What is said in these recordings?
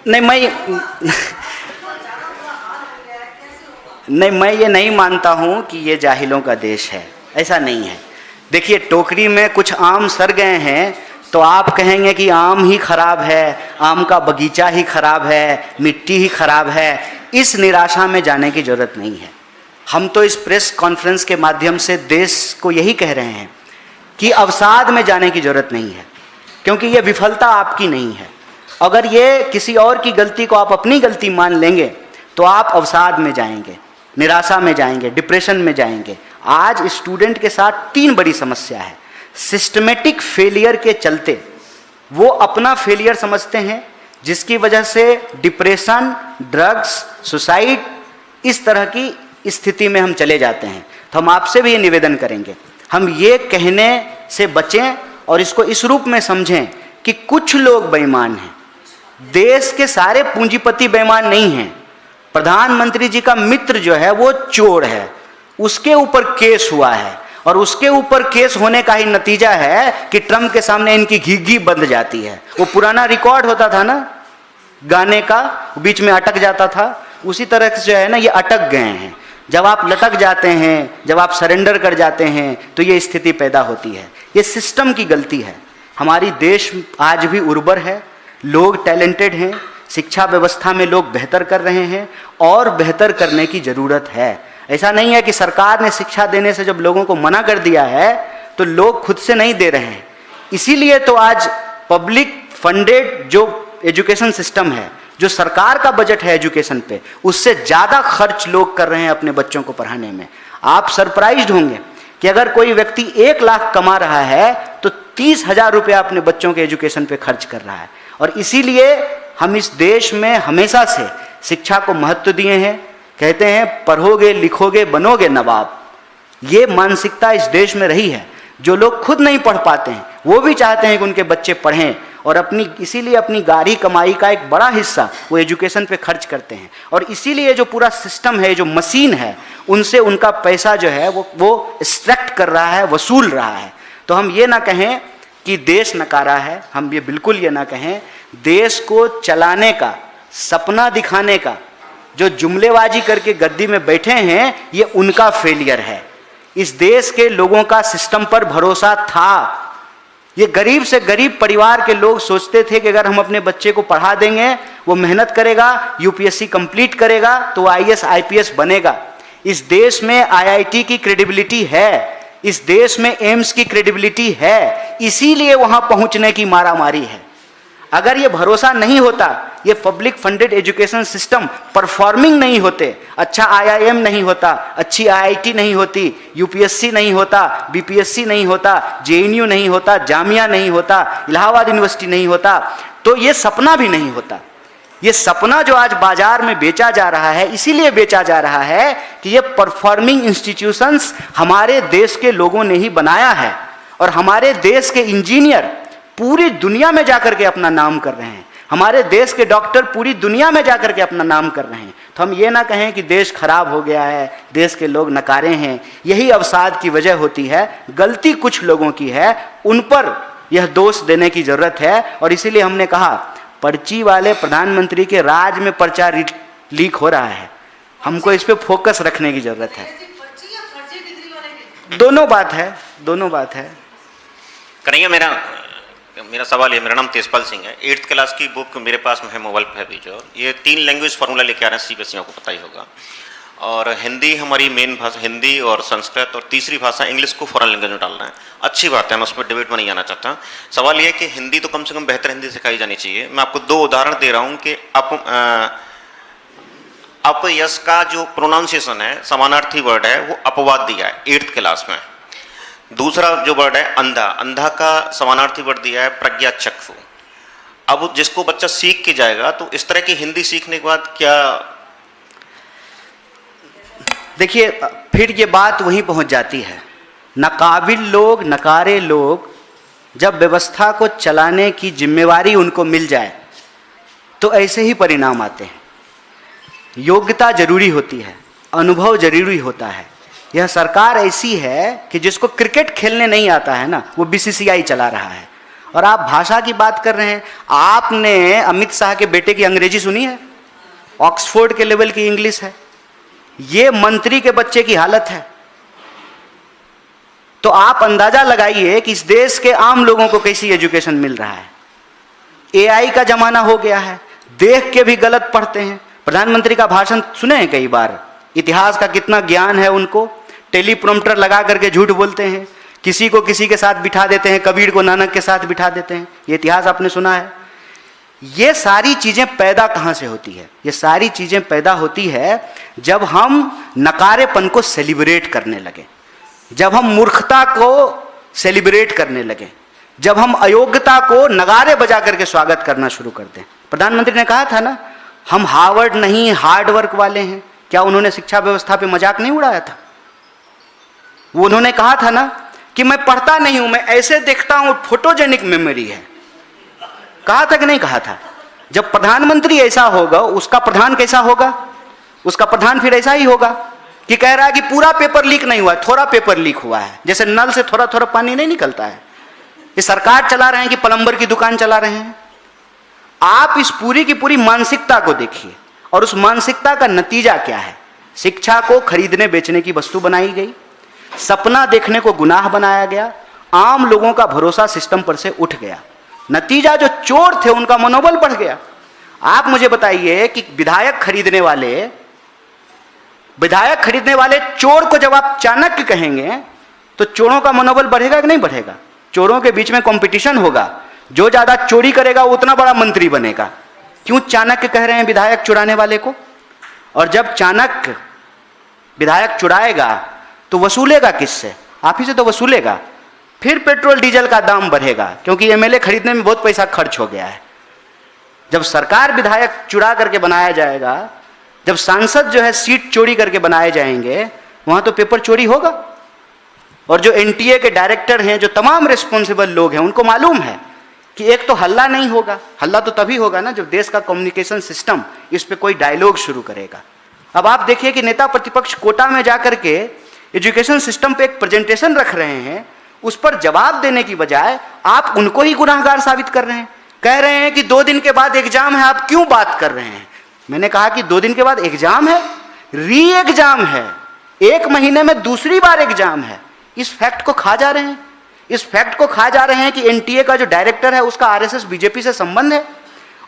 नहीं मैं ये नहीं मानता हूँ कि ये जाहिलों का देश है, ऐसा नहीं है। देखिए, टोकरी में कुछ आम सड़ गए हैं तो आप कहेंगे कि आम ही खराब है, आम का बगीचा ही खराब है, मिट्टी ही खराब है। इस निराशा में जाने की जरूरत नहीं है। हम तो इस प्रेस कॉन्फ्रेंस के माध्यम से देश को यही कह रहे हैं कि अवसाद में जाने की जरूरत नहीं है, क्योंकि ये विफलता आपकी नहीं है। अगर ये किसी और की गलती को आप अपनी गलती मान लेंगे तो आप अवसाद में जाएंगे, निराशा में जाएंगे, डिप्रेशन में जाएंगे। आज स्टूडेंट के साथ 3 बड़ी समस्या है। सिस्टमेटिक फेलियर के चलते वो अपना फेलियर समझते हैं, जिसकी वजह से डिप्रेशन, ड्रग्स, सुसाइड, इस तरह की स्थिति में हम चले जाते हैं। तो हम आपसे भी ये निवेदन करेंगे, हम ये कहने से बचें और इसको इस रूप में समझें कि कुछ लोग बेईमान हैं। देश के सारे पूंजीपति बेईमान नहीं हैं। प्रधानमंत्री जी का मित्र जो है वो चोर है, उसके ऊपर केस हुआ है और उसके ऊपर केस होने का ही नतीजा है कि ट्रम्प के सामने इनकी घी बंद जाती है। वो पुराना रिकॉर्ड होता था ना गाने का, बीच में अटक जाता था, उसी तरह से जो है ना ये अटक गए हैं। जब आप लटक जाते हैं, जब आप सरेंडर कर जाते हैं तो ये स्थिति पैदा होती है। ये सिस्टम की गलती है। हमारी देश आज भी उर्वर है, लोग टैलेंटेड हैं, शिक्षा व्यवस्था में लोग बेहतर कर रहे हैं और बेहतर करने की ज़रूरत है। ऐसा नहीं है कि सरकार ने शिक्षा देने से जब लोगों को मना कर दिया है तो लोग खुद से नहीं दे रहे हैं। इसीलिए तो आज पब्लिक फंडेड जो एजुकेशन सिस्टम है, जो सरकार का बजट है एजुकेशन पे, उससे ज़्यादा खर्च लोग कर रहे हैं अपने बच्चों को पढ़ाने में। आप सरप्राइज्ड होंगे कि अगर कोई व्यक्ति 1 लाख कमा रहा है तो 30,000 रुपया अपने बच्चों के एजुकेशन पे खर्च कर रहा है। और इसीलिए हम इस देश में हमेशा से शिक्षा को महत्व दिए हैं। कहते हैं पढ़ोगे लिखोगे बनोगे नवाब। ये मानसिकता इस देश में रही है। जो लोग खुद नहीं पढ़ पाते हैं वो भी चाहते हैं कि उनके बच्चे पढ़ें और इसीलिए अपनी गाढ़ी कमाई का एक बड़ा हिस्सा वो एजुकेशन पे खर्च करते हैं। और इसीलिए जो पूरा सिस्टम है, जो मशीन है, उनसे उनका पैसा जो है वो एक्सट्रैक्ट कर रहा है, वसूल रहा है। तो हम ये ना कहें कि देश नकारा है, हम ये बिल्कुल ये ना कहें। देश को चलाने का, सपना दिखाने का जो जुमलेबाजी करके गद्दी में बैठे हैं, ये उनका फेलियर है। इस देश के लोगों का सिस्टम पर भरोसा था। ये गरीब से गरीब परिवार के लोग सोचते थे कि अगर हम अपने बच्चे को पढ़ा देंगे, वो मेहनत करेगा, यूपीएससी कंप्लीट करेगा तो आईएएस आईपीएस बनेगा। इस देश में आईआईटी की क्रेडिबिलिटी है, इस देश में एम्स की क्रेडिबिलिटी है, इसीलिए वहां पहुंचने की मारामारी है। अगर ये भरोसा नहीं होता, ये public funded education system performing नहीं होते, अच्छा आईआईएम नहीं होता, अच्छी आईआईटी नहीं होती, यूपीएससी नहीं होता, बीपीएससी नहीं होता, जेएनयू नहीं होता, जामिया नहीं होता, इलाहाबाद यूनिवर्सिटी नहीं होता, तो ये सपना भी नहीं होता। ये सपना जो आज बाजार में बेचा जा रहा है, इसीलिए बेचा जा रहा है कि ये परफॉर्मिंग इंस्टीट्यूशंस हमारे देश के लोगों ने ही बनाया है और हमारे देश के इंजीनियर पूरी दुनिया में जाकर के अपना नाम कर रहे हैं। हमारे देश के डॉक्टर पूरी दुनिया में जाकर के अपना नाम कर रहे हैं। तो हम ये ना कहें कि देश खराब हो गया है, देश के लोग नकारे हैं। यही अवसाद की वजह होती है। गलती कुछ लोगों की है, उन पर यह दोष देने की जरूरत है। और इसीलिए हमने कहा पर्ची वाले प्रधानमंत्री के राज में पर्चा लीक हो रहा है, हमको इस पे फोकस रखने की जरूरत है। दोनों बात है। कन्हैया, मेरा सवाल है, मेरा नाम तेजपाल सिंह है। 8th क्लास की बुक मेरे पास में है, मोबाइल पर है भी। जो ये 3 लैंग्वेज फार्मूला लेके आ रहे हैं सीबीएसई, आपको पता ही होगा। और हिंदी हमारी मेन भाषा, हिंदी और संस्कृत, और तीसरी भाषा इंग्लिश को फॉरेन लैंग्वेज में डालना है। अच्छी बात है, मैं उसमें डिबेट में नहीं आना चाहता। सवाल ये है कि हिंदी तो कम से कम बेहतर हिंदी सिखाई जानी चाहिए। मैं आपको 2 उदाहरण दे रहा हूँ कि अपयश का जो प्रोनाउंसिएशन है, समानार्थी वर्ड है, वो अपवाद दिया है 8th क्लास में। दूसरा जो वर्ड है अंधा, अंधा का समानार्थी वर्ड दिया है प्रज्ञाचक्षु। अब जिसको बच्चा सीख के जाएगा तो इस तरह की हिंदी सीखने के बाद क्या, देखिए फिर ये बात वहीं पहुंच जाती है। नाकाबिल लोग, नकारे लोग जब व्यवस्था को चलाने की जिम्मेवारी उनको मिल जाए तो ऐसे ही परिणाम आते हैं। योग्यता जरूरी होती है, अनुभव जरूरी होता है। यह सरकार ऐसी है कि जिसको क्रिकेट खेलने नहीं आता है ना, वो बीसीसीआई चला रहा है। और आप भाषा की बात कर रहे हैं। आपने अमित शाह के बेटे की अंग्रेजी सुनी है? ऑक्सफोर्ड के लेवल की इंग्लिश है। ये मंत्री के बच्चे की हालत है। तो आप अंदाजा लगाइए कि इस देश के आम लोगों को कैसी एजुकेशन मिल रहा है। एआई का जमाना हो गया है, देख के भी गलत पढ़ते हैं। प्रधानमंत्री का भाषण सुने हैं कई बार, इतिहास का कितना ज्ञान है उनको। टेलीप्रॉम्प्टर लगा करके झूठ बोलते हैं, किसी को किसी के साथ बिठा देते हैं, कबीर को नानक के साथ बिठा देते हैं। ये इतिहास आपने सुना है। ये सारी चीजें पैदा कहां से होती है? ये सारी चीजें पैदा होती है जब हम नकारेपन को सेलिब्रेट करने लगे, जब हम मूर्खता को सेलिब्रेट करने लगे, जब हम अयोग्यता को नगारे बजा करके स्वागत करना शुरू करते हैं। प्रधानमंत्री ने कहा था ना, हम हार्वर्ड नहीं हार्ड वर्क वाले हैं। क्या उन्होंने शिक्षा व्यवस्था पे मजाक नहीं उड़ाया था? वो उन्होंने कहा था ना कि मैं पढ़ता नहीं हूं, मैं ऐसे देखता हूं, फोटोजेनिक मेमोरी है। कहा था कि नहीं कहा था? जब प्रधानमंत्री ऐसा होगा, उसका प्रधान कैसा होगा? उसका प्रधान फिर ऐसा ही होगा कि कह रहा है कि पूरा पेपर लीक नहीं हुआ है, थोड़ा पेपर लीक हुआ है। जैसे नल से थोड़ा थोड़ा पानी नहीं निकलता है। ये सरकार चला रहे हैं कि प्लम्बर की दुकान चला रहे हैं? आप इस पूरी की पूरी मानसिकता को देखिए, और उस मानसिकता का नतीजा क्या है? शिक्षा को खरीदने बेचने की वस्तु बनाई गई, सपना देखने को गुनाह बनाया गया, आम लोगों का भरोसा सिस्टम पर से उठ गया। नतीजा जो चोर थे उनका मनोबल बढ़ गया। आप मुझे बताइए कि विधायक खरीदने वाले चोर को जब आप चाणक्य कहेंगे तो चोरों का मनोबल बढ़ेगा कि नहीं बढ़ेगा? चोरों के बीच में कंपटीशन होगा, जो ज्यादा चोरी करेगा वो उतना बड़ा मंत्री बनेगा। क्यों चाणक्य कह रहे हैं विधायक चुराने वाले को? और जब चाणक्य विधायक चुराएगा तो वसूलेगा किससे? आप ही से तो वसूलेगा। फिर पेट्रोल डीजल का दाम बढ़ेगा, क्योंकि एमएलए खरीदने में बहुत पैसा खर्च हो गया है। जब सरकार विधायक चुरा करके बनाया जाएगा, जब सांसद जो है सीट चोरी करके बनाए जाएंगे, वहां तो पेपर चोरी होगा। और जो एनटीए के डायरेक्टर हैं, जो तमाम रिस्पॉन्सिबल लोग हैं, उनको मालूम है कि एक तो हल्ला नहीं होगा। हल्ला तो तभी होगा ना जब देश का कम्युनिकेशन सिस्टम इस पे कोई डायलॉग शुरू करेगा। अब आप देखिए कि नेता प्रतिपक्ष कोटा में जाकर के एजुकेशन सिस्टम पे एक प्रेजेंटेशन रख रहे हैं, उस पर जवाब देने की बजाय आप उनको ही गुनाहगार साबित कर रहे हैं। कह रहे हैं कि 2 दिन के बाद एग्जाम है, आप क्यों बात कर रहे हैं? मैंने कहा कि 2 दिन के बाद एग्जाम है, री एग्जाम है, 1 महीने में दूसरी बार एग्जाम है। इस फैक्ट को खा जा रहे हैं। इस फैक्ट को खा जा रहे हैं कि एनटीए का जो डायरेक्टर है उसका आरएसएस बीजेपी से संबंध है,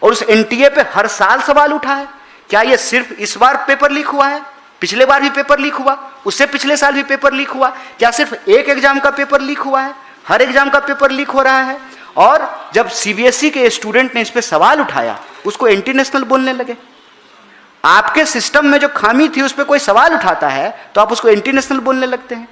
और उस एनटीए पे हर साल सवाल उठा है। क्या ये सिर्फ इस बार पेपर लीक हुआ है? पिछले बार भी पेपर लीक हुआ, उससे पिछले साल भी पेपर लीक हुआ। क्या सिर्फ एक एग्जाम का पेपर लीक हुआ है? हर एग्जाम का पेपर लीक हो रहा है। और जब सीबीएसई के स्टूडेंट ने इस पे सवाल उठाया, उसको एंटी नेशनल बोलने लगे। आपके सिस्टम में जो खामी थी उस पर कोई सवाल उठाता है तो आप उसको एंटी नेशनल बोलने लगते हैं।